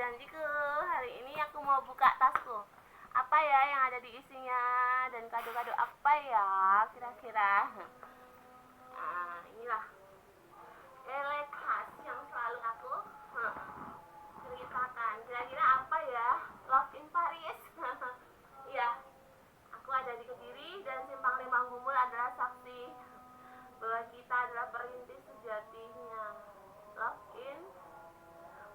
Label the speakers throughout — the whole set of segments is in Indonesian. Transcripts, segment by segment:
Speaker 1: janjiku, hari ini aku mau buka tasku. Apa ya yang ada di isinya dan kado-kado apa ya kira-kira? Nah, inilah elektras yang selalu aku ceritakan. Kira-kira apa ya? Love in Paris. Iya, aku ada di Kediri dan Simpang Lima Gumul adalah saksi bahwa kita adalah perintis sejatinya. Love in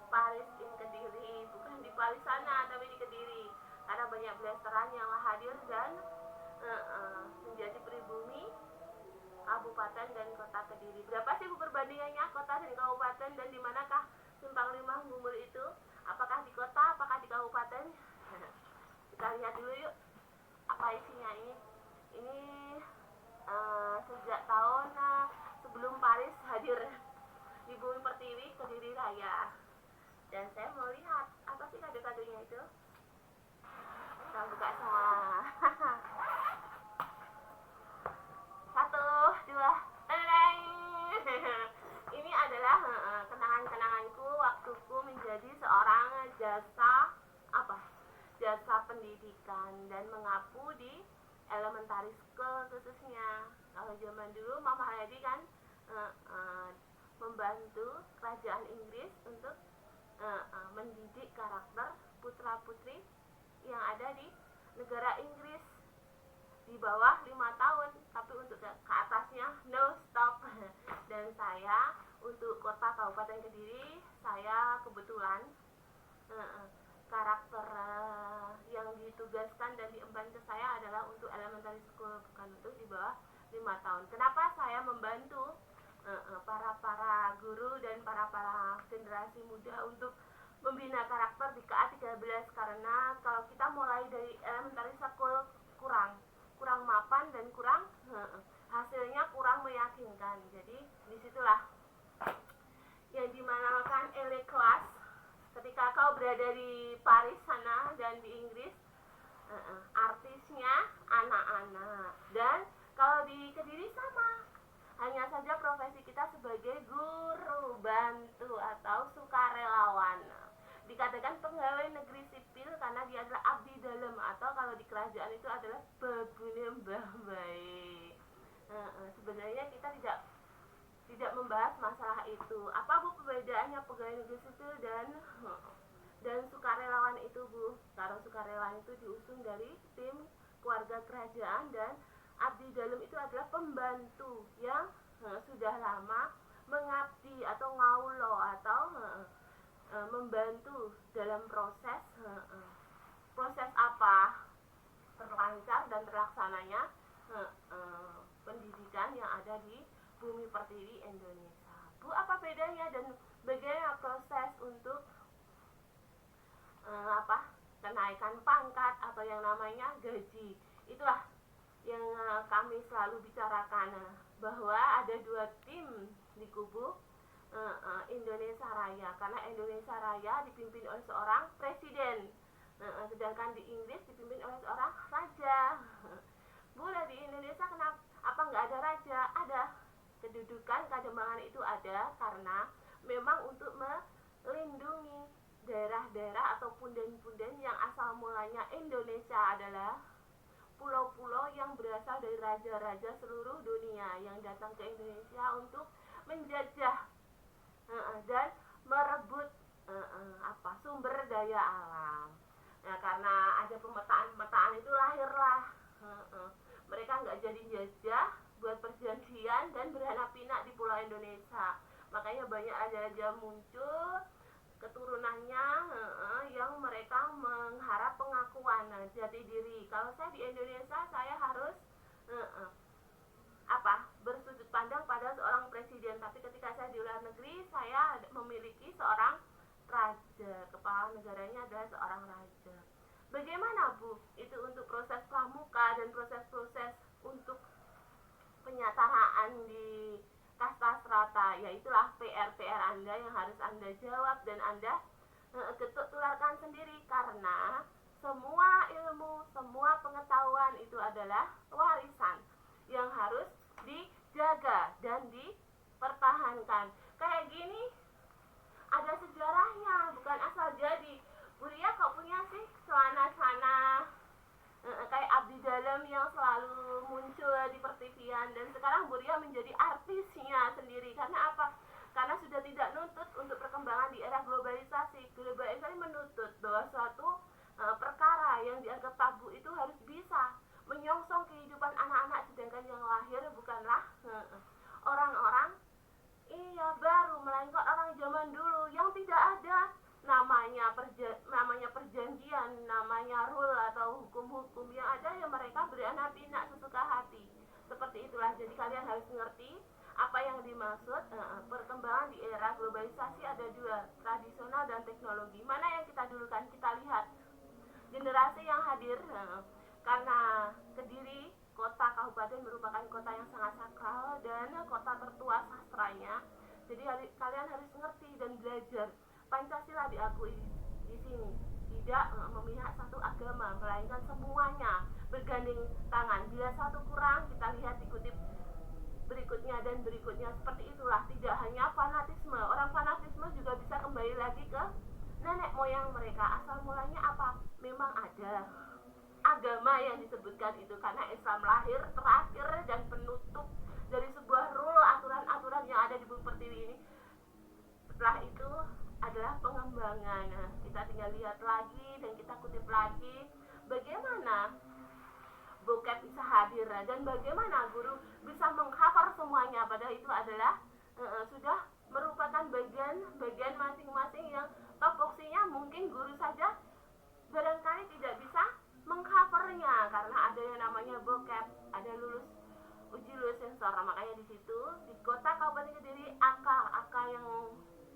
Speaker 1: Paris in Kediri, bukan di Paris sana tapi di Kediri, karena banyak blasteran yang hadir dan menjadi pribumi kabupaten dan kota Kediri. Berapa sih perbandingannya kota dan kabupaten, dan di manakah Simpang Lima Gumul itu? Apakah di kota, apakah di kabupaten? Kita lihat dulu yuk apa isinya ini. Ini sejak tahun sebelum Paris hadir di Bumi Pertiwi Kediri Raya. Dan saya mau lihat apa sih kado-kadonya itu. Kita buka semua. Satu, dua, tereng. Ini adalah kenangan-kenanganku waktuku menjadi seorang jasa pendidikan dan mengapu di elementary school khususnya. Kalau zaman dulu Mama Hayadi kan membantu kerajaan Inggris untuk mendidik karakter putra-putri yang ada di negara Inggris di bawah 5 tahun, tapi untuk ke atasnya no stop. Dan saya untuk kota Kabupaten Kediri, saya kebetulan karakter yang ditugaskan dan diemban ke saya adalah untuk elementary school, bukan untuk di bawah 5 tahun. Kenapa saya membantu para guru dan para generasi muda untuk membina karakter di KA 13? Karena kalau kita mulai dari elementary school kurang mapan dan hasilnya kurang meyakinkan. Jadi disitulah yang dinamakan elite class. Ketika kau berada di Paris sana dan di Inggris, artisnya anak-anak. Dan kalau di Kediri sama, hanya saja profesi kita sebagai guru bantu atau sukarelawan. Dikatakan pegawai negeri sipil karena dia adalah abdi dalam, atau kalau di kerajaan itu adalah bagune mbah bae. Sebenarnya kita tidak membahas masalah itu. Apa Bu perbedaannya pegawai negeri sipil dan sukarelawan itu, Bu? Kalau sukarelawan itu diusung dari tim keluarga kerajaan, dan abdi dalam itu adalah pembantu yang sudah lama mengabdi atau ngaulo atau membantu dalam proses apa terlancar dan terlaksananya pendidikan yang ada di Bumi Pertiwi Indonesia. Bu, apa bedanya dan bagaimana proses untuk kenaikan pangkat atau yang namanya gaji? Itulah yang kami selalu bicarakan, bahwa ada dua tim di kubu Indonesia Raya, karena Indonesia Raya dipimpin oleh seorang presiden, sedangkan di Inggris dipimpin oleh seorang raja. Bu, di Indonesia kenapa nggak ada raja? Ada. Kedudukan kadembangan itu ada karena memang untuk melindungi daerah-daerah atau punden-punden yang asal mulanya Indonesia adalah pulau-pulau yang berasal dari raja-raja seluruh dunia yang datang ke Indonesia untuk menjajah dan merebut sumber daya alam. Nah, karena ada pemetaan itu lahirlah mereka nggak jadi jajah, buat perjanjian dan beranak pinak di pulau Indonesia. Makanya banyak raja-raja muncul, keturunannya yang mereka mengharap pengakuan jati diri. Kalau saya di Indonesia, saya harus bersudut pandang pada seorang presiden, tapi ketika saya di luar negeri, saya memiliki seorang raja, kepala negaranya adalah seorang raja. Bagaimana Bu itu untuk proses pramuka dan proses-proses untuk penyataan di kasta strata? Ya itulah PR Anda yang harus Anda jawab dan Anda ketuk tularkan sendiri, karena semua ilmu, semua pengetahuan itu adalah warisan yang harus dijaga dan dipertahankan. Kayak gini ada sejarahnya, bukan asal jadi. menuntut untuk perkembangan di era globalisasi. Globalisasi menuntut bahwa suatu perkara yang dianggap tabu itu harus bisa menyongsong kehidupan anak-anak, sedangkan yang lahir bukanlah orang-orang baru, melainkan orang zaman dulu yang tidak ada namanya perjanjian, namanya rule atau hukum-hukum. Yang ada ya mereka beranak pinak sesuka hati. Seperti itulah. Jadi kalian harus mengerti apa yang dimaksud perkembangan di era globalisasi. Ada dua, tradisional dan teknologi. Mana yang kita dulukan? Kita lihat generasi yang hadir, karena Kediri kota kabupaten merupakan kota yang sangat sakral dan kota tertua sastranya. Jadi kalian harus mengerti dan belajar. Pancasila diakui di sini tidak memihak satu agama, melainkan semuanya bergandeng tangan. Bila satu kurang, kita lihat dikutip berikutnya dan berikutnya. Seperti itulah, tidak hanya fanatisme. Orang fanatisme juga bisa kembali lagi ke nenek moyang mereka. Asal mulanya apa? Memang ada agama yang disebutkan itu, karena Islam lahir terakhir dan penutup dari sebuah rule, aturan-aturan yang ada di bumi pertiwi ini. Setelah itu adalah pengembangan. Nah, kita tinggal lihat lagi dan kita kutip lagi bagaimana bokep bisa hadir dan bagaimana guru bisa mengcover semuanya, padahal itu adalah sudah merupakan bagian masing-masing yang topoksinya mungkin guru saja barangkali tidak bisa mengcovernya karena ada yang namanya bokep, ada uji lulus sensor. Makanya di situ di kota Kabupaten Kediri AK yang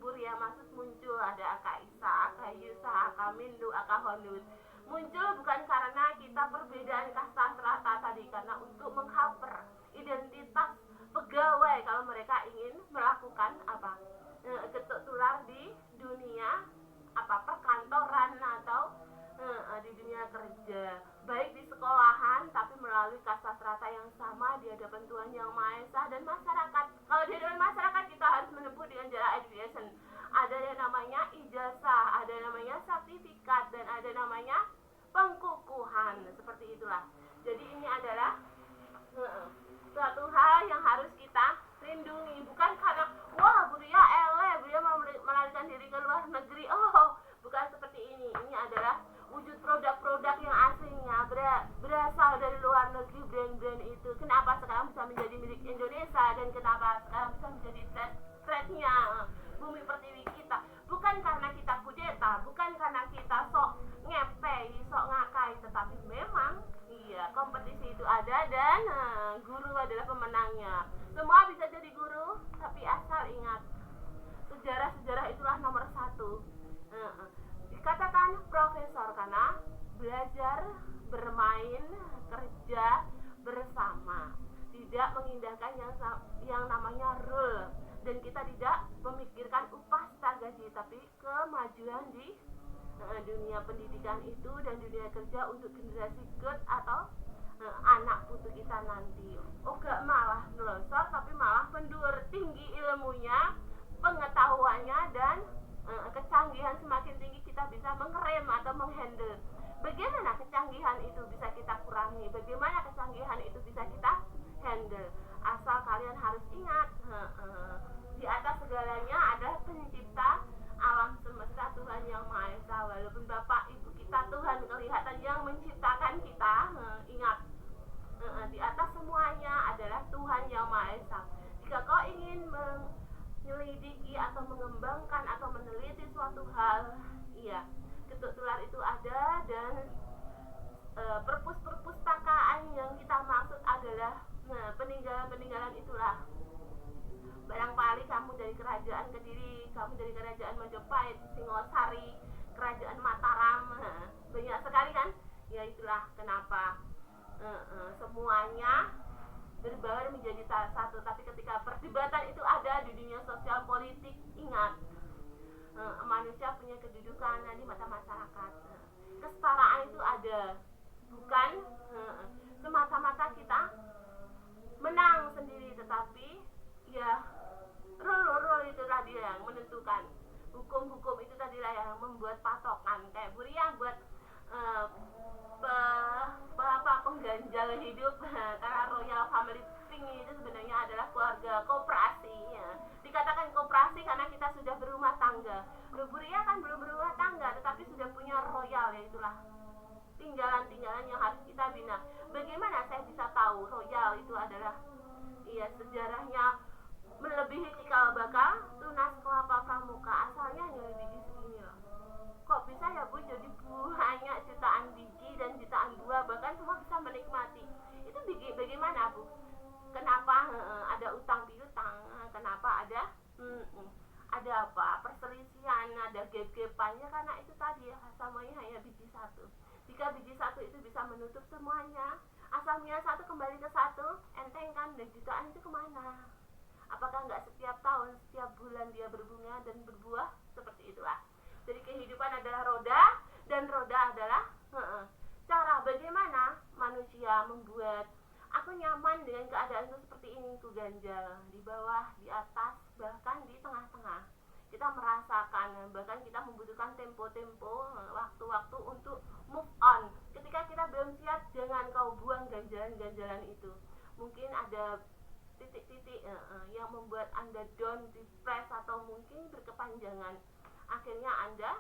Speaker 1: Buria maksud muncul, ada AK Isa, AK Yusa, AK Mindu, AK Honut. Muncul bukan karena kita perbedaan kasta strata tadi, karena untuk mengcover identitas pegawai kalau mereka ingin melakukan ketuk tular di dunia perkantoran atau di dunia kerja, baik di sekolahan tapi melalui kasta strata yang sama di hadapan Tuhan Yang Maha Esa dan masyarakat. Kalau di hadapan masyarakat kita harus menempuh dengan jalan education. Ada yang namanya ijazah, ada yang namanya sertifikat, dan ada namanya pengkukuhan. Seperti itulah. Jadi ini adalah suatu hal yang harus kita lindungi, bukan karena wah Buria mau melarikan diri ke luar negeri. Bukan seperti ini. Ini adalah wujud produk-produk yang aslinya berasal dari luar negeri. Brand-brand itu kenapa sekarang bisa menjadi milik Indonesia dan kenapa sekarang bisa menjadi threat-nya bumi pertiwi kita, bukan karena kita kudeta, bukan karena kita sok ngepei, sok ngakai, tetapi memang kompetisi itu ada dan guru adalah pemenangnya. Semua bisa jadi guru, tapi asal ingat sejarah itulah nomor satu. Dikatakan profesor karena belajar, bermain, kerja bersama, tidak mengindahkan yang namanya rule, dan kita tidak memikirkan upah secara gaji, tapi kemajuan di dunia pendidikan itu dan dunia kerja untuk generasi good atau anak putu kita nanti. Gak malah melosor, tapi malah mendur tinggi ilmunya, pengetahuannya, dan kecanggihan semakin tinggi kita bisa mengerem atau menghandle. Bagaimana kecanggihan itu bisa kita kurangi, bagaimana kecanggihan itu bisa kita handle. Asal kalian harus ingat, di atas segalanya ada pencipta alam semesta, Tuhan Yang Maha Esa. Walaupun Bapak Ibu kita Tuhan kelihatan yang menciptakan kita, ingat, di atas semuanya adalah Tuhan Yang Maha Esa. Jika kau ingin menyelidiki atau mengembangkan atau meneliti suatu hal, ketuk tular itu ada, dan perpustakaan yang kita maksud adalah peninggalan-peninggalan itulah. Barangkali kamu dari kerajaan Kediri, kamu dari kerajaan Majapahit, Singosari, kerajaan Mataram, banyak sekali kan? Ya itulah kenapa semuanya berbaur menjadi satu. Tapi ketika perdebatan itu ada di dunia sosial politik, ingat, manusia punya kedudukan di mata masyarakat. Kesetaraan itu ada, bukan semata-mata kita menang sendiri, tetapi rule itulah dia yang menentukan. Hukum-hukum itu tadilah yang membuat patokan. Kayak Buria buat pengganjal hidup karena royal family ini itu sebenarnya adalah keluarga koperasi ya. Dikatakan koperasi karena kita sudah berumah tangga. Bu Ria kan belum berumah tangga tetapi sudah punya royal, ya itulah tinggalan-tinggalan yang harus kita bina. Bagaimana saya bisa tahu royal itu adalah sejarahnya melebihi cikal bakal tunas kelapa pramuka, asalnya hanya biji segini loh. Kok bisa ya Bu jadi banyak jutaan biji dan jutaan buah, bahkan semua bisa menikmati. Itu bagaimana Bu? Kenapa ada utang piutang? Kenapa ada apa? Perselisihan, ada gap-gapannya karena itu tadi asalnya hanya biji satu. Jika biji satu itu bisa menutup semuanya, asalnya satu kembali ke satu, enteng kan, dan jutaan itu kemana? Apakah nggak setiap tahun, setiap bulan dia berbunga dan berbuah? Seperti itulah. Jadi kehidupan adalah roda, dan roda adalah cara bagaimana manusia membuat aku nyaman dengan keadaan itu seperti ini, ku ganjal di bawah, di atas, bahkan di tengah-tengah. Kita merasakan, bahkan kita membutuhkan tempo-tempo, waktu-waktu untuk move on. Ketika kita belum siap, jangan kau buang ganjalan-ganjalan itu. Mungkin ada titik-titik yang membuat Anda down, depress, atau mungkin berkepanjangan. Akhirnya Anda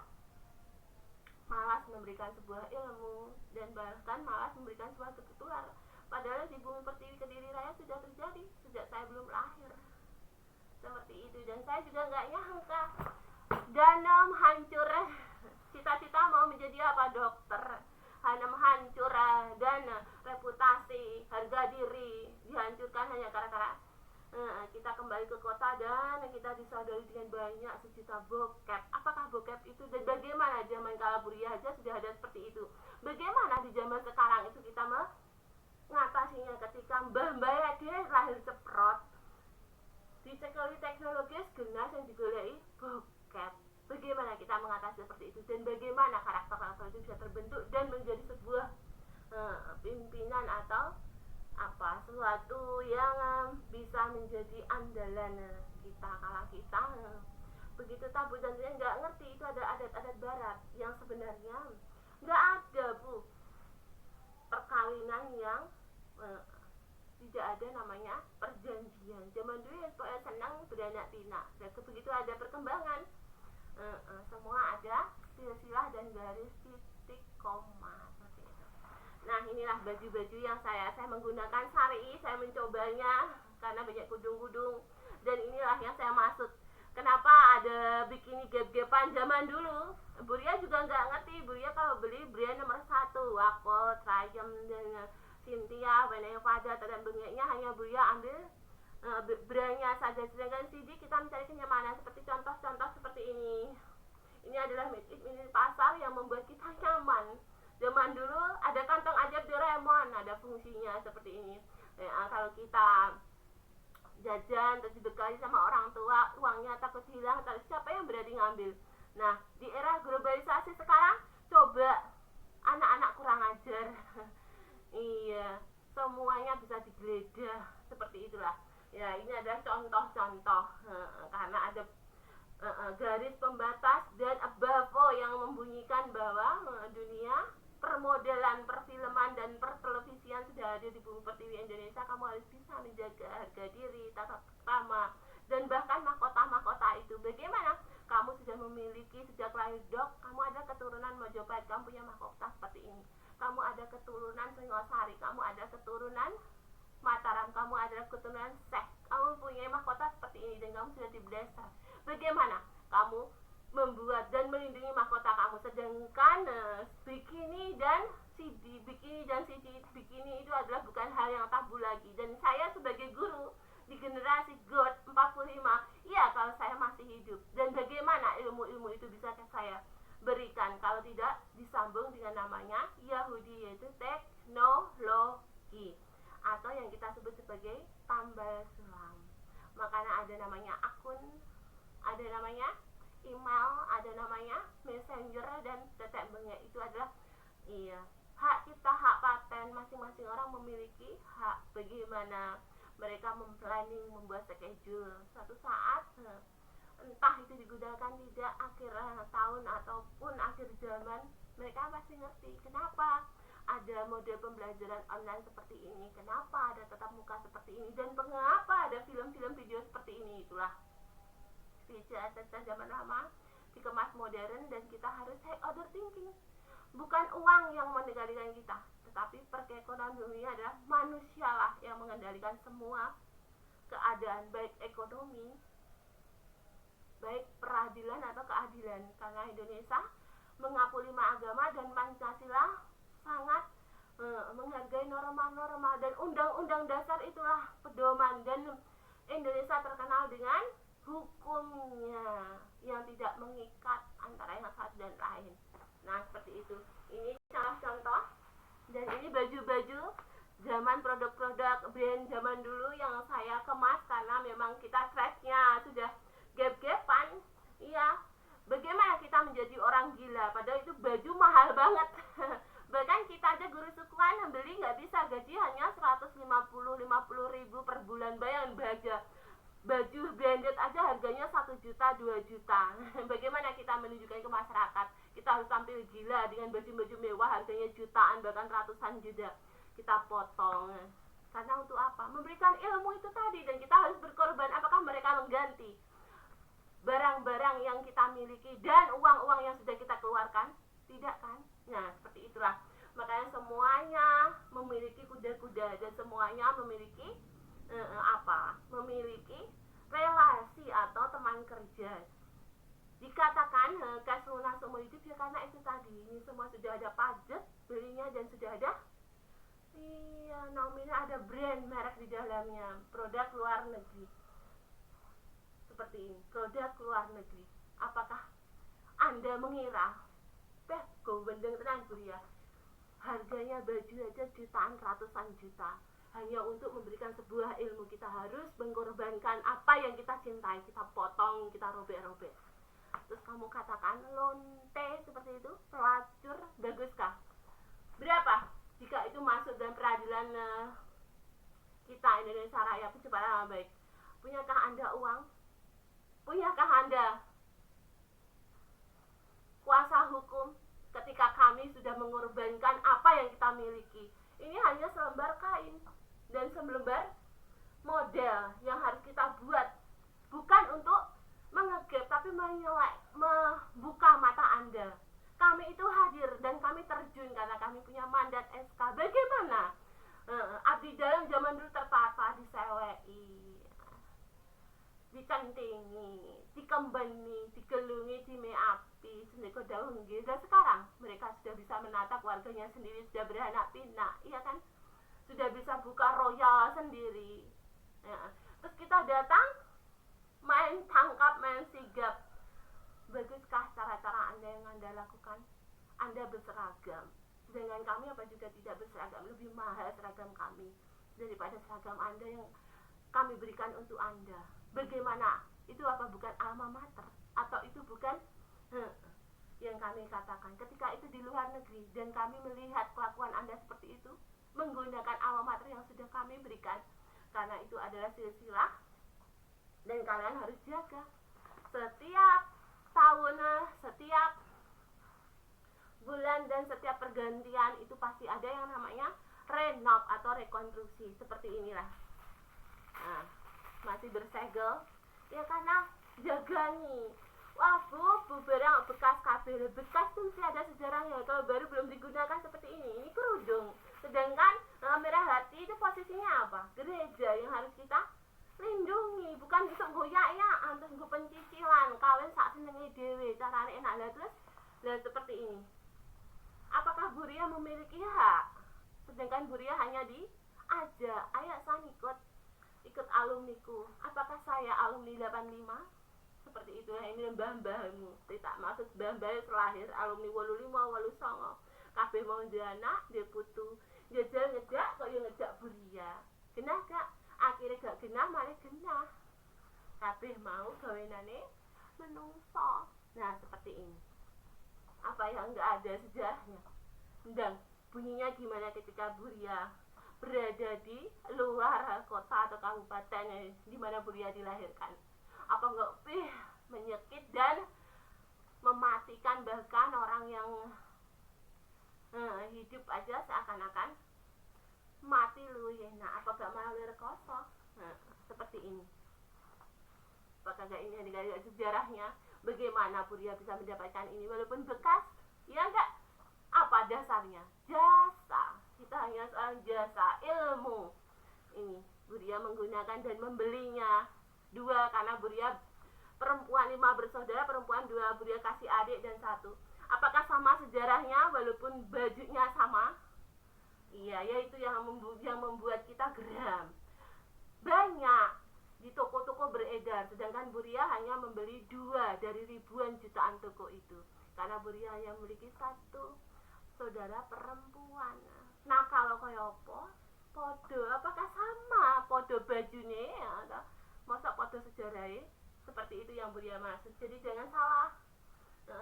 Speaker 1: malas memberikan sebuah ilmu dan bahkan malas memberikan sebuah ketutulan. Padahal di Bumi Pertiwi Kediri Raya sudah terjadi sejak saya belum lahir. Seperti itu, dan saya juga nggak nyangka Danem hancur, cita-cita mau menjadi apa, dokter. Hanem hancur dan reputasi, harga diri dihancurkan hanya gara-gara kita kembali ke kota dan kita disadari dengan banyak sejuta bokep. Apakah bokep itu, dan bagaimana zaman kala Bu Ria aja sudah ada seperti itu? Bagaimana di zaman sekarang itu kita mengatasinya ketika mbah-mbah dia lahir ceprot, dicekali teknologi genas yang digoleki bokep. Bagaimana kita mengatasi seperti itu, dan bagaimana karakter-karakter itu bisa terbentuk dan menjadi sebuah pimpinan atau apa, sesuatu yang bisa menjadi andalan kita kala kita begitu tabu dan dia nggak ngerti itu ada adat-adat barat yang sebenarnya nggak ada Bu perkawinan yang tidak ada namanya perjanjian. Zaman dulu ya pokoknya senang beranak pinak, dan begitu ada perkembangan semua ada silsilah dan garis titik koma seperti itu. Nah inilah baju-baju yang saya menggunakan sari, saya mencobanya karena banyak kudung-kudung, dan inilah yang saya maksud. Kenapa ada bikini gap-gapan zaman dulu? Bu Ria juga nggak ngerti. Bu Ria kalau beli brand nomor 1, Wako, Triumph, dan Cynthia, Benevada, dan bengeknya hanya Bu Ria ambil brandnya saja. Sedangkan CD kita mencari kenyamanan seperti contoh-contoh seperti ini. Ini adalah made in pasar yang membuat kita nyaman. Zaman dulu ada kantong ajaib Doraemon, ada fungsinya seperti ini. Kalau kita jajan terus dibekali sama orang tua, uangnya takut hilang, terus siapa yang berani ngambil? Nah, di era globalisasi sekarang, coba anak-anak kurang ajar. Iya, semuanya bisa digeledah seperti itulah. Ya, ini adalah contoh-contoh karena ada garis pembatas dan above yang membunyikan bahwa dunia permodelan, perfilman, dan pertelevisian sudah ada di Bumi Pertiwi Indonesia. Kamu harus bisa menjaga harga diri, tata krama, dan bahkan mahkota-mahkota itu. Bagaimana? Kamu sudah memiliki sejak lahir Dok, kamu ada keturunan Mojopahit, kamu punya mahkota seperti ini. Kamu ada keturunan Singosari, kamu ada keturunan Mataram, kamu ada keturunan Sek, kamu punya mahkota seperti ini, dan kamu sudah dibesar. Bagaimana? Kamu membuat dan melindungi mahkota kamu, sedangkan bikini dan CD bikini itu adalah bukan hal yang tabu lagi. Dan saya sebagai guru di generasi GOT 45, iya kalau saya masih hidup, dan bagaimana ilmu-ilmu itu bisa saya berikan kalau tidak disambung dengan namanya Yahudi, yaitu teknologi atau yang kita sebut sebagai tambal sulam. Makanya ada namanya akun, ada namanya email, ada namanya messenger, dan tetek bengek itu adalah hak kita, hak paten. Masing-masing orang memiliki hak bagaimana mereka memplanning, membuat schedule. Suatu saat entah itu digunakan tidak, akhir tahun ataupun akhir zaman, mereka pasti ngerti kenapa ada model pembelajaran online seperti ini, kenapa ada tatap muka seperti ini, dan mengapa ada film-film video seperti ini. Itulah VCSS zaman lama dikemas modern, dan kita harus high order thinking. Bukan uang yang mengendalikan kita, tetapi perekonomian adalah manusialah yang mengendalikan semua keadaan, baik ekonomi, baik peradilan atau keadilan. Karena Indonesia mengaku 5 agama dan Pancasila sangat menghargai norma-norma, dan undang-undang dasar itulah pedoman, dan Indonesia terkenal dengan hukumnya yang tidak mengikat antara yang satu dan lain. Nah, seperti itu. Ini contoh, dan ini baju-baju zaman, produk-produk brand zaman dulu yang saya kemas karena memang kita stresnya sudah gap-gapan. Iya, bagaimana kita menjadi orang gila padahal itu baju mahal banget. Bahkan kita aja guru sukuan beli nggak bisa, gaji hanya 150 ribu per bulan. Bayangin, baju branded aja harganya 1 juta 2 juta. Bagaimana kita menunjukkan ke masyarakat kita harus tampil gila dengan baju-baju mewah harganya jutaan bahkan ratusan juta kita potong. Karena untuk apa? Memberikan ilmu itu tadi, dan kita harus berkorban. Apakah mereka mengganti barang-barang yang kita miliki dan uang-uang yang sudah kita keluarkan? Tidak kan? Nah, seperti itulah. Makanya semuanya memiliki kuda-kuda, dan semuanya memiliki memiliki relasi atau teman kerja. Dikatakan cash lunas seumur hidup ya karena itu tadi. Ini semua sudah ada pajak belinya, dan sudah ada nominal, ada brand merek di dalamnya, produk luar negeri. Seperti ini, produk luar negeri. Apakah Anda mengira gowendeng tenan ya, harganya baju aja jutaan, ratusan juta, hanya untuk memberikan sebuah ilmu? Kita harus mengorbankan apa yang kita cintai, kita potong, kita robek-robek. Terus kamu katakan lonte seperti itu, pelacur, baguskah? Berapa jika itu masuk dalam peradilan kita Indonesia Raya Penciptaan Nama Baik? Punyakah Anda uang? Punyakah Anda kuasa hukum ketika kami sudah mengorbankan apa yang kita miliki? Ini hanya selembar kain dan selembar model yang harus kita buat, bukan untuk mengegep tapi membuka mata Anda. Kami itu hadir dan kami terjun karena kami punya mandat SK. Bagaimana? Abdi dalam zaman dulu terpapar, disewei, dicentingi, dikembeni, digelungi, dimeapi, sendiko daun. Dan sekarang mereka sudah bisa menata keluarganya sendiri, sudah beranak pinak, iya kan? Sudah bisa buka royal sendiri. Terus kita datang main tangkap, main sigap. Baguskah cara-cara Anda yang Anda lakukan? Anda berseragam. Dengan kami apa juga tidak berseragam. Lebih mahal seragam kami daripada seragam Anda yang kami berikan untuk Anda. Bagaimana? Itu apa bukan alma mater? Atau itu bukan yang kami katakan? Ketika itu di luar negeri dan kami melihat kelakuan Anda seperti itu, menggunakan alma mater yang sudah kami berikan, karena itu adalah silsilah, dan kalian harus jaga. Setiap tahun, setiap bulan, dan setiap pergantian itu pasti ada yang namanya renov atau rekonstruksi. Seperti inilah. Nah, masih bersegel ya karena jaga nih. Wah bu barang bekas kabel, bekas tuh masih ada sejarahnya. Kalau baru belum digunakan seperti ini kerudung. Sedangkan merah hati itu posisinya apa? Gereja yang harus kita lindungi, bukan untuk goyak-ya, untuk pencicilan kawin sak senenge dhewe, carane enak. Lah terus seperti ini. Apakah Buria memiliki hak? Sedangkan Buria hanya diajak, ayo saya ikut alumniku. Apakah saya alumni 85? Seperti itu. Ini mbah-mbahmu. Tidak maksud mbah-mbah terlahir alumni 85, 89. Kabeh mau duwe anak, duwe putu. Jajal ngejak kok yo ngejak Buria. Genah gak? Akhirnya gak genah, malah genah. Kabeh mau gawenane menungso. Nah, seperti ini. Apa yang enggak ada sejarahnya? Dan bunyinya gimana ketika Buria berada di luar kota atau kabupaten di mana Buria dilahirkan? Apa enggak menyekit dan mematikan bahkan orang yang hidup aja seakan-akan mati lu ya. Nah, apa gak malah rekoso? Seperti ini. Apakah gak ini ada sejarahnya? Bagaimana Buria bisa mendapatkan ini walaupun bekas? Ya enggak. Apa dasarnya? Jasa. Kita hanya soal jasa, ilmu. Ini Buria menggunakan dan membelinya 2 karena Buria perempuan 5 bersaudara, perempuan 2, Buria kasih adik dan 1. Apakah sama sejarahnya walaupun bajunya sama? Iya, yaitu yang membuat kita geram. Banyak di toko-toko beredar, sedangkan Buria hanya membeli 2 dari ribuan jutaan toko itu. Karena Buria hanya memiliki 1 saudara perempuan. Nah, kalau kaya apa? Podo, apakah sama? Podo bajunya ya? Masa podo sejarahnya? Seperti itu yang Buria maksud. Jadi jangan salah.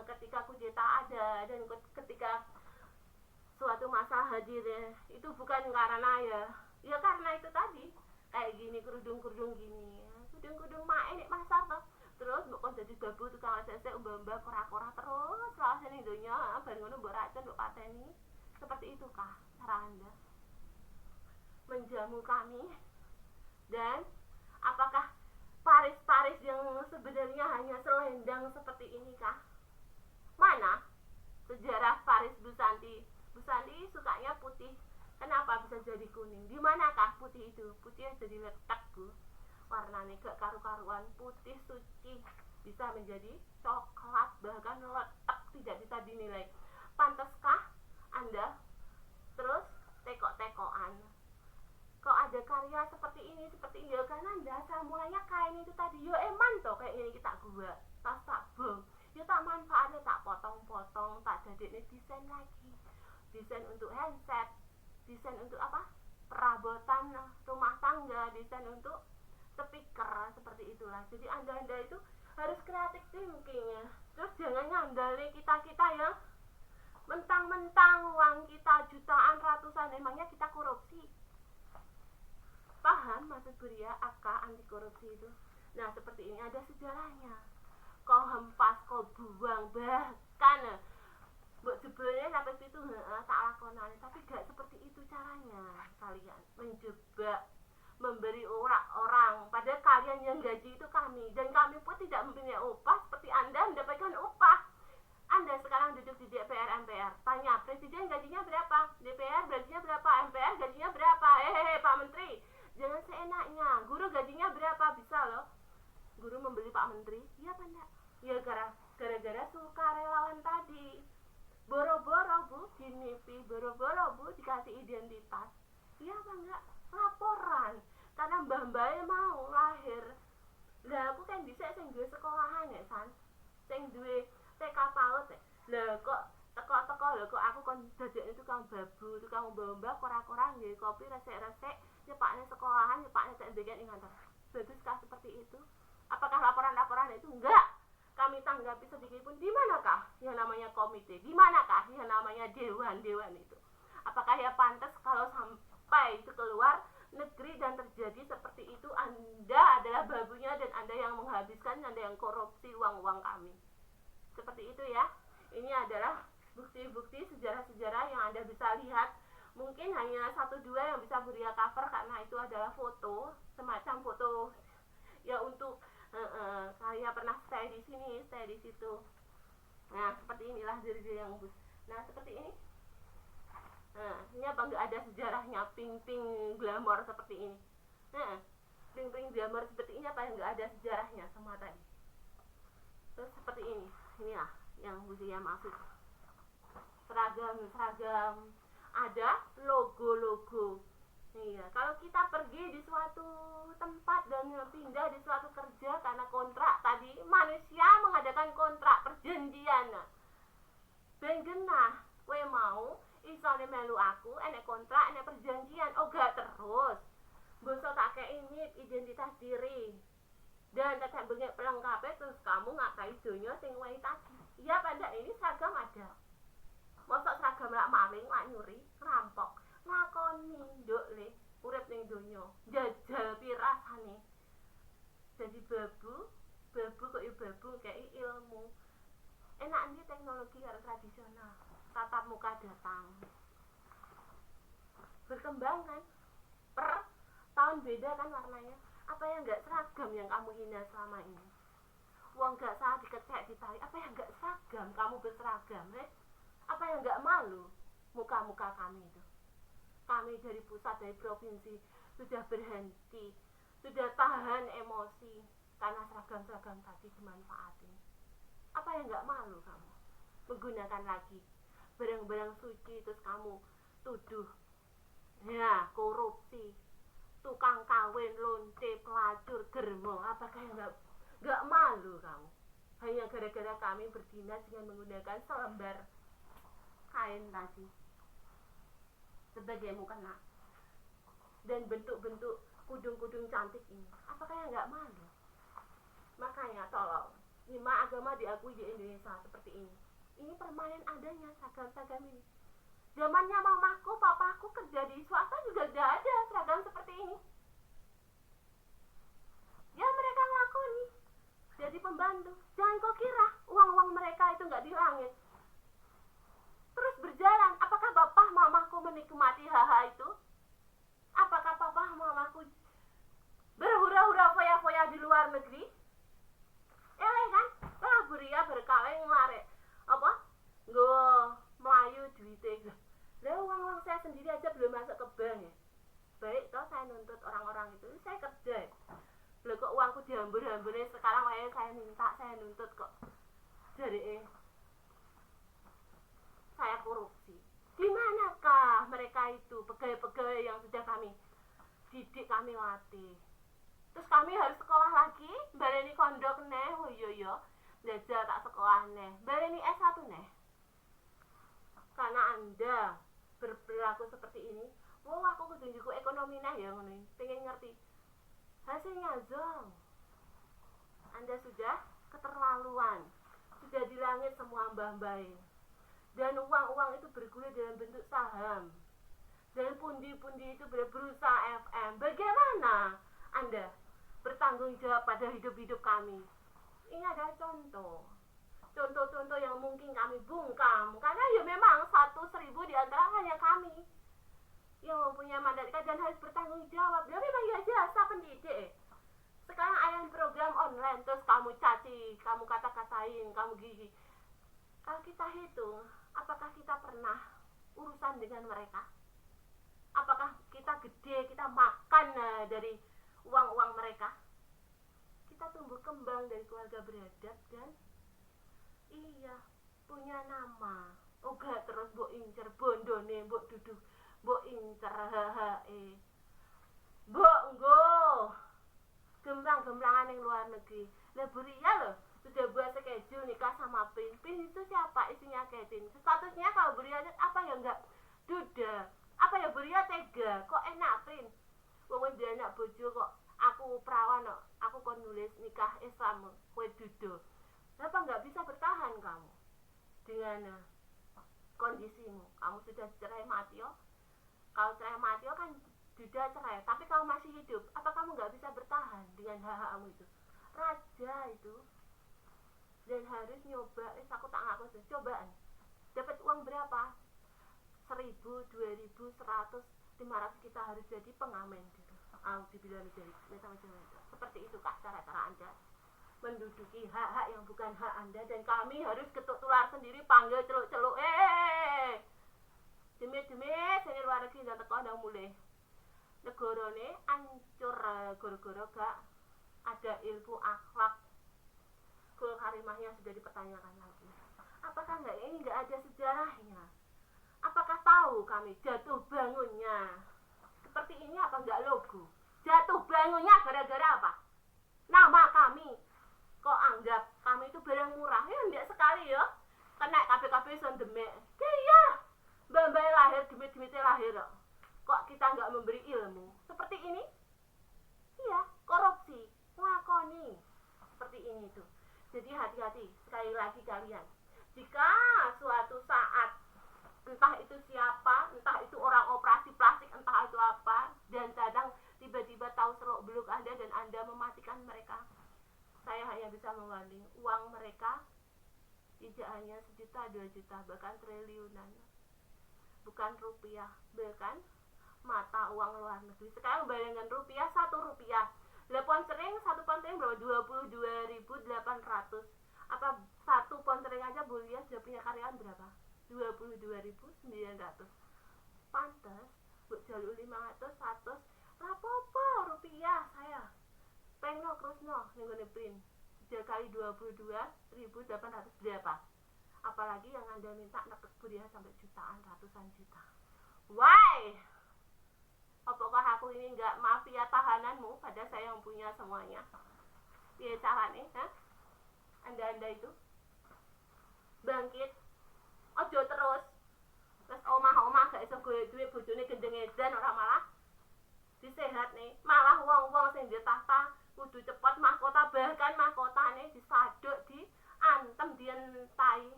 Speaker 1: Ketika kudeta ada dan ketika suatu masa hadir itu bukan karena ya karena itu tadi kayak gini kerudung gini kerudung mae nek pasar toh terus mbok kon dadi babu tukang sesek mbak kora-kora terus rasane donya bar ngono mbok racun mbok pateni seperti itukah cara Anda menjamu kami? Dan apakah Paris yang sebenarnya hanya selendang seperti ini kah? Mana sejarah Paris Busanti? Busanti sukanya putih. Kenapa bisa jadi kuning? Di manakah putih itu? Putih jadi letak, Bu. Warnanya gak karu-karuan, putih suci bisa menjadi coklat, bahkan letak tidak bisa dinilai. Pantaskah Anda terus tekok-tekokan? Kok ada karya seperti ini ya karena dasar mulanya kain itu tadi yo eman toh kayak ini kita gua tas tak bom yo tak manfaatnya tak potong-potong tak dadekne desain lagi desain untuk handset desain untuk apa perabotan rumah tangga desain untuk speaker seperti itulah. Jadi anda itu harus kreatif thinking ya. Terus jangan ngandalin kita yang mentang-mentang uang kita jutaan ratusan emangnya kita korupsi. Paham maksud Buria AK anti korupsi itu? Nah seperti ini ada sejarahnya. Kau hempas, kau buang, bahkan buat jebelnya sampai situ tak lakonane, tapi gak seperti itu caranya. Kalian menjebak, memberi orang, padahal kalian yang gaji itu kami, dan kami pun tidak mempunyai upah seperti Anda mendapatkan upah. Anda sekarang duduk di DPR MPR, tanya presiden gajinya berapa, DPR gajinya berapa, MPR gajinya berapa, Pak Menteri. Jangan seenaknya, guru gajinya berapa, bisa loh guru membeli Pak Menteri, iya apa enggak? Ya gara-gara sukarelawan tadi. Boro-boro Bu dinipi, boro-boro Bu dikasih identitas, iya apa enggak? Laporan, karena mbah-mbahnya mau lahir. Lah aku kan bisa sing duwe sekolahan ya San, sing duwe TK PAUD lah kok teko-teko lho kok aku kon dadekne tukang babu, tukang mbah-mbah kora-kora nggih kopi resek-resek nyepakne sekolahan, nyepakne tak mbeken ing kantor. Baguskah seperti itu? Apakah laporan-laporan itu? Enggak. Kami tanggapi sedikit pun. Di manakah yang namanya komite? Di manakah yang namanya dewan-dewan itu? Apakah ya pantas kalau sampai itu keluar negeri dan terjadi seperti itu? Anda adalah babunya dan Anda yang menghabiskan, Anda yang korupsi uang-uang kami. Seperti itu ya. Ini adalah bukti-bukti sejarah-sejarah yang Anda bisa lihat. Mungkin hanya 1-2 yang bisa Buria cover karena itu adalah foto, semacam foto ya untuk saya pernah stay di sini, stay di situ. Nah, seperti inilah diri-diri yang bus. Nah, seperti ini. Ini apa nggak ada sejarahnya ping-ping glamor seperti ini? Ping-ping glamor seperti ini apa yang nggak ada sejarahnya semua tadi? Terus seperti ini. Inilah yang Buria maksud. Seragam. Ada logo-logo. Iya, kalau kita pergi di suatu tempat dan pindah di suatu kerja karena kontrak tadi, manusia mengadakan kontrak perjanjian. Ben genah, kowe mau isone melu aku, enek kontrak, enek perjanjian. Oh gak terus. Bosok tak kei ini identitas diri. Dan tetap bengek pelengkapnya terus kamu ngakai donya sing wae tadi. Iya pada ini seragam ada. Mosok seragam lak maling, lak nyuri, rampok. Ngakoni nduk le urip ning donya jajal pirasane dadi babu kok ya babu kei ilmu Enak ini teknologi karo tradisional. Tatap muka datang. Berkembang kan? Per tahun beda kan warnanya. Apa yang enggak seragam yang kamu hina selama ini? Uang enggak salah dikecek ditarik. Apa yang enggak seragam kamu berseragam, Apa yang enggak malu muka-muka kami itu? Kami dari pusat, dari provinsi sudah berhenti, sudah tahan emosi karena seragam-seragam tadi dimanfaatin. Apa yang enggak malu kamu? Menggunakan lagi barang-barang suci terus kamu tuduh ya korupsi, tukang kawin, lonte, pelacur, germo. Apakah yang enggak malu kamu? Hanya gara-gara kami berdinas dengan menggunakan selembar kain tadi sebagai mukena dan bentuk-bentuk kudung-kudung cantik ini. Apakah yang enggak malu? Makanya tolong, 5 agama diakui di Indonesia seperti ini. Ini permanen adanya seragam-seragam ini. Zamannya mamaku, papaku kerja di swasta juga tidak ada seragam seperti ini. Ya mereka ngelakoni jadi pembantu. Jangan kau kira uang-uang mereka itu nggak di langit. Terus berjalan. Apakah bapak mamaku menikmati hal-hal itu? Apakah papa mamaku berhura-hura foya-foya di luar negeri? Kan? Lah beria berkawin ngelare apa? Nggo Melayu duitnya. Lah uang-uang saya sendiri aja belum masuk ke bank ya. Baik toh saya nuntut orang-orang itu. Saya kerja. Loh kok uangku dihambur-hamburnya sekarang saya minta, saya nuntut kok. Jadi saya korupsi. Di manakah mereka itu pegawai-pegawai yang sudah kami didik, kami latih? Terus kami harus sekolah lagi, baleni kondok neh, oh iya belajar tak sekolah neh, baleni S1 neh. Karena Anda berperilaku seperti ini, aku kudu njuku ekonomi neh ya ngono. Pengen ngerti. Hasilnya zong. Anda sudah keterlaluan. Sudah di langit semua mbah-mbah. Dan uang-uang itu bergulir dalam bentuk saham. Dan pundi-pundi itu berusaha FM. Bagaimana Anda bertanggung jawab pada hidup-hidup kami? Ini adalah contoh-contoh yang mungkin kami bungkam. Karena ya memang 1.000 di antara hanya kami yang mempunyai mandatakan dan harus bertanggung jawab. Ya memang ya jasa pendidik. Sekarang ada program online terus kamu caci, kamu kata-katain, kamu gigi. Kalau kita hitung, apakah kita pernah urusan dengan mereka? Apakah kita gede, kita makan dari uang-uang mereka? Kita tumbuh kembang dari keluarga beradab dan punya nama. Oga terus mbok incer bondone, mbok duduk, mbok incer mbok nggo gembrang-gembrangan yang luar negeri. Lah Buria loh sudah buat schedule nikah sama Pin. Pin itu siapa? Istrinya Ketin. Statusnya kalau Buria apa ya enggak duda. Apa ya Buria tega. Kok enak Pin? Wong dia anak bojo kok aku perawan kok. Aku kon nulis nikah Islam kowe duda. Kenapa enggak bisa bertahan kamu dengan kondisimu? Kamu sudah cerai mati yo. Kalau cerai mati yo kan duda cerai. Tapi kamu masih hidup. Apa kamu enggak bisa bertahan dengan hak-hakmu itu? Raja itu dan harus nyoba, aku tak ngaku sih, cobaan dapat uang berapa? 1.000, 2.000, 100, 500 kita harus jadi pengamen gitu. Dibilang jadi seperti itu kah cara-cara Anda menduduki hak-hak yang bukan hak Anda, dan kami harus ketuk tular sendiri panggil celuk-celuk demi sini luar negeri dan teko udah mulai negarane ancur gara-gara gak ada ilmu akhlak. Karimahnya sudah dipertanyakan lagi. Apakah ini nggak ada sejarahnya? Apakah tahu kami jatuh bangunnya seperti ini apa enggak logo? Jatuh bangunnya gara-gara apa? Nama kami. Kok anggap kami itu barang murah? Ya enggak sekali ya. Kena KPKP son demek. Ya mbak-mbak lahir demit-demitnya lahir kok. Kok kita nggak memberi ilmu seperti ini? Iya, korupsi, ngakoni seperti ini tuh. Jadi hati-hati sekali lagi kalian. Jika suatu saat entah itu siapa, entah itu orang operasi plastik, entah itu apa, dan kadang tiba-tiba tahu seluk-beluk Anda dan Anda mematikan mereka, saya hanya bisa mewaling uang mereka Tidak hanya 1 juta, 2 juta, bahkan triliunan. Bukan rupiah, bahkan mata uang luar negeri. Sekarang bayangkan rupiah, 1 rupiah. Lah pound sterling, 1 pound sterling berapa? 22.800. Apa 1 pound sterling aja Bulia sudah punya karyawan berapa? 22.900. Pantes buat jalur 500, 100, rapopo rupiah saya. Pengno krusno ning ngene print. 3 kali 22.800 berapa? Apalagi yang Anda minta nekek Bulia sampai jutaan, ratusan juta. Why? Apakah aku ini enggak mafia tahananmu? Pada saya yang punya semuanya. Piye carane, ha? Anda itu bangkit. Ojo terus. Terus omah-omah gak iso golek duit, bojone gendeng edan ora malah disehat nih. Malah wong-wong sing di tahta kudu cepet mahkota, bahkan mahkotane disaduk, diantem, dientai.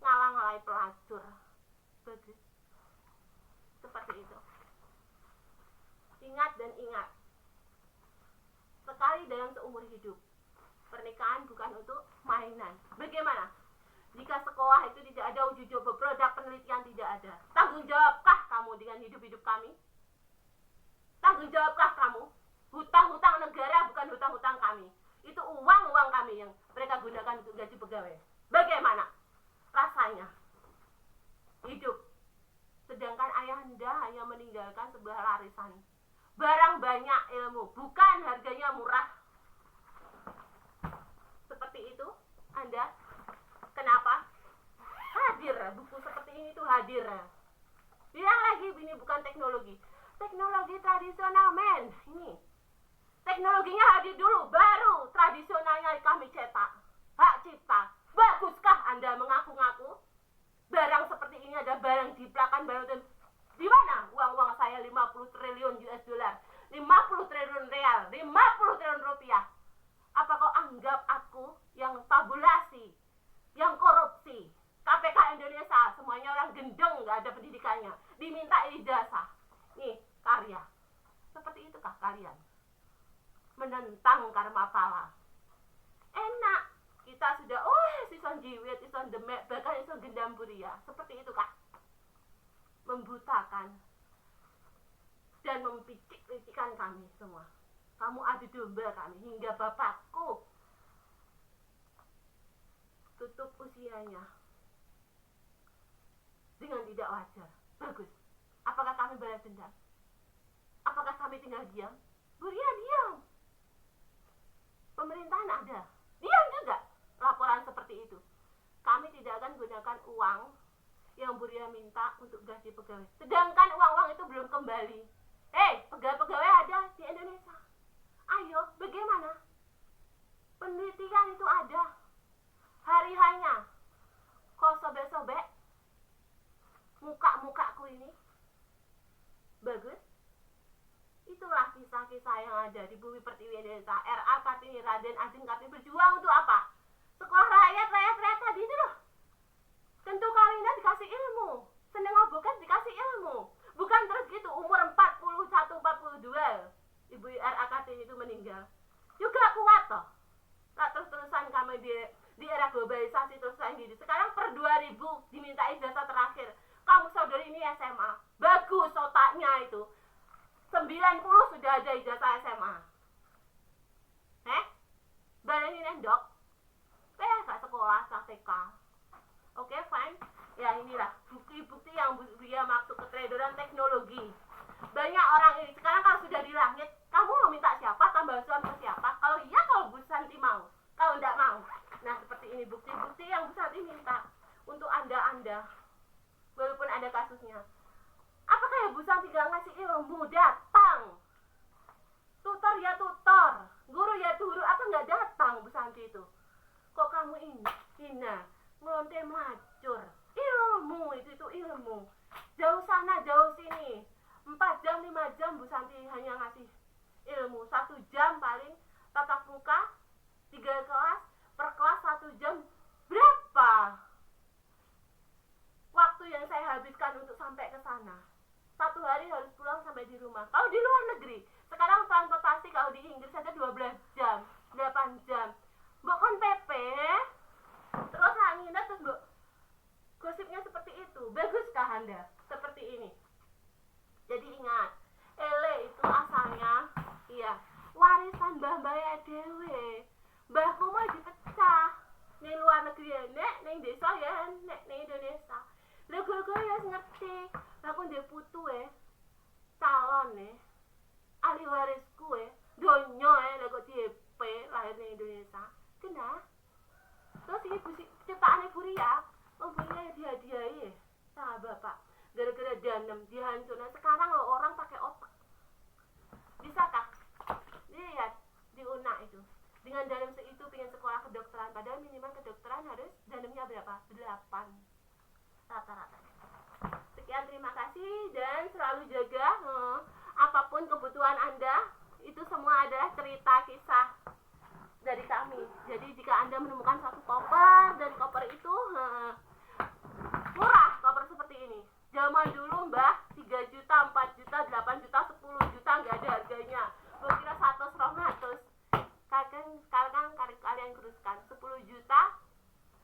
Speaker 1: Ngalang-ngalai pelacur. Bagus. Seperti itu. Ingat dan ingat. Sekali dalam seumur hidup. Pernikahan bukan untuk mainan. Bagaimana? Jika sekolah itu tidak ada uji coba produk penelitian, tidak ada. Tanggung jawabkah kamu dengan hidup-hidup kami? Tanggung jawabkah kamu? Hutang-hutang negara bukan hutang-hutang kami. Itu uang-uang kami yang mereka gunakan untuk gaji pegawai. Bagaimana rasanya hidup? Sedangkan ayahanda hanya meninggalkan sebuah larisan. Barang banyak, ilmu, bukan harganya murah. Seperti itu, Anda. Kenapa? Hadir, buku seperti ini tuh hadir. Bilang lagi, ini bukan teknologi. Teknologi tradisional, men. Ini. Teknologinya hadir dulu, baru tradisionalnya kami cetak. Hak cipta. Baguskah Anda mengaku-ngaku? Barang seperti ini ada barang jiplakan, barang di mana uang-uang saya 50 triliun US dollar, 50 triliun real, 50 triliun rupiah? Apa kau anggap aku yang tabulasi, yang korupsi? KPK Indonesia semuanya orang gendeng, gak ada pendidikannya, diminta ijazah. Nih karya. Seperti itukah kalian? Menentang karma pala. Enak. Kita sudah sison jiwit, sison demek, bahkan sison gendam buria. Seperti itu kah? Membutakan dan mempicik-picikkan kami semua. Kamu adu domba kami hingga bapakku tutup usianya dengan tidak wajar. Bagus. Apakah kami balas dendam? Apakah kami tinggal diam? Buria diam. Pemerintahan ada. Diam juga. Laporan seperti itu. Kami tidak akan gunakan uang yang Buria minta untuk gaji pegawai. Sedangkan uang-uang itu belum kembali. Pegawai-pegawai ada di Indonesia. Ayo, bagaimana? Penelitian itu ada. Hari-harinya. Kok sobek-sobek muka-mukaku ini? Bagus. Itulah kisah-kisah yang ada di Bumi Pertiwi Indonesia. R.A. Kartini, Raden Ajeng Kartini berjuang untuk apa? Sekolah rakyat tadi itu loh. Tentu Karina dikasih ilmu. Seneng ngobokan dikasih ilmu. Bukan terus gitu, umur 41, 42. Ibu R.A. Kartini itu meninggal. Juga kuat toh. Tak terus-terusan kami di era globalisasi terus lagi. Sekarang per 2000 diminta ijazah terakhir. Kamu saudari ini SMA. Bagus otaknya itu. 90 sudah ada ijazah SMA. Bayangin endok. Gak sekolah, TK. Oke, fine. Ya inilah bukti-bukti yang dia maksud ketraderan teknologi. Banyak orang ini sekarang kalau sudah di langit, kamu mau minta siapa? Tambah suam ke siapa? Kalau iya, kalau Bu Santi mau. Kalau enggak mau. Nah, seperti ini bukti-bukti yang Bu Santi minta untuk Anda. Walaupun ada kasusnya. Apakah ya Bu Santi gak ngasih ilmu? Datang. Tutor ya tutor. Guru ya guru. Apa gak datang Bu Santi itu? Kok kamu ini hina, ngelonte melacur? Ilmu itu ilmu. Jauh sana, jauh sini. 4 jam, 5 jam Bu Santi hanya ngasih ilmu. 1 jam paling tatap muka, 3 kelas, per kelas 1 jam. Berapa waktu yang saya habiskan untuk sampai ke sana? 1 hari harus pulang sampai di rumah. Kalau di luar negeri, sekarang transportasi kalau di Inggris saja 12 jam, 8 jam. Bukan PP, terus hanya Anda seperti ini. Jadi ingat, ele itu asalnya iya warisan mbah-mbah dhewe. Mbahku mau dipecah ning luar negeri ya nek, ning desa ya nek, ning Indonesia. Lha kok ya ngerti, aku ndek putu calon ahli warisku donya lha kok DP lahir ning Indonesia. Kena. Terus iki ciptaane Buria, Buria ya dihadiahi sama bapak. Gara-gara danem dihancurkan. Sekarang loh orang pakai otak. Bisakah? Lihat di UNA itu. Dengan danem itu pengen sekolah kedokteran, padahal minimal kedokteran harus danemnya berapa? 8 rata-rata. Sekian, terima kasih dan selalu jaga apapun kebutuhan Anda, itu semua adalah cerita kisah dari kami. Jadi jika Anda menemukan satu koper dan koper itu murah, koper seperti ini. Zaman dulu Mbah 3 juta, 4 juta, 8 juta, 10 juta nggak ada harganya. Gue kira 100-200. Kalian kuruskan 10 juta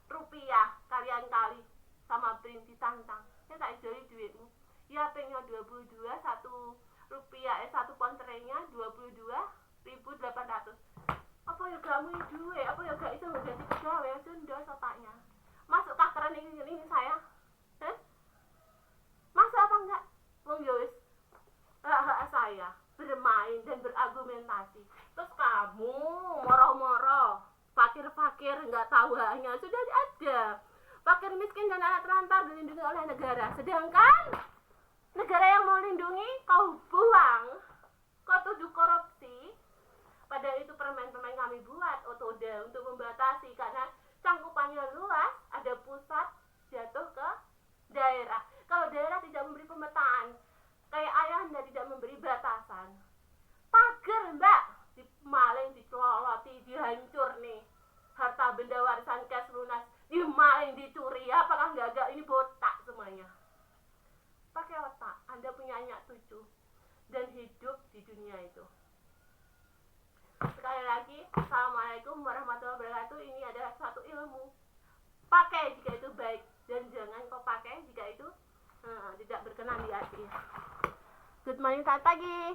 Speaker 1: rupiah kalian kali sama print ditantang. Ya tak joli duitmu. Ya pengen 22 1 rupiah satu kontrenya 22.800. Apa ya kamu duit? Apa ya gak iso ngganti pegawai Sunda otaknya. Masuk kakeran ini saya. Masuk apa enggak? Wong ya wis hak saya bermain dan berargumentasi. Terus kamu moro-moro fakir-fakir nggak tahu haknya sudah ada. Fakir miskin dan anak terlantar dilindungi oleh negara. Sedangkan negara yang mau lindungi kau buang, kau tuduh korupsi. Padahal itu permen-permen kami buat Otoda untuk membatasi karena cangkupannya luas, ada pusat jatuh ke daerah. Kalau daerah tidak memberi pemetaan, kayak ayahnya tidak memberi batasan, pagar mbak dimaling, diceloloti, dihancur nih harta benda warisan cash lunas, dimaling, dicuri. Apakah enggak ini botak semuanya? Pakai otak. Anda punya anak cucu dan hidup di dunia itu. Sekali lagi, assalamualaikum warahmatullahi wabarakatuh. Ini adalah suatu ilmu. Pakai jika itu baik dan jangan kau pakai jika itu tidak berkenan di hati. Good morning, selamat pagi.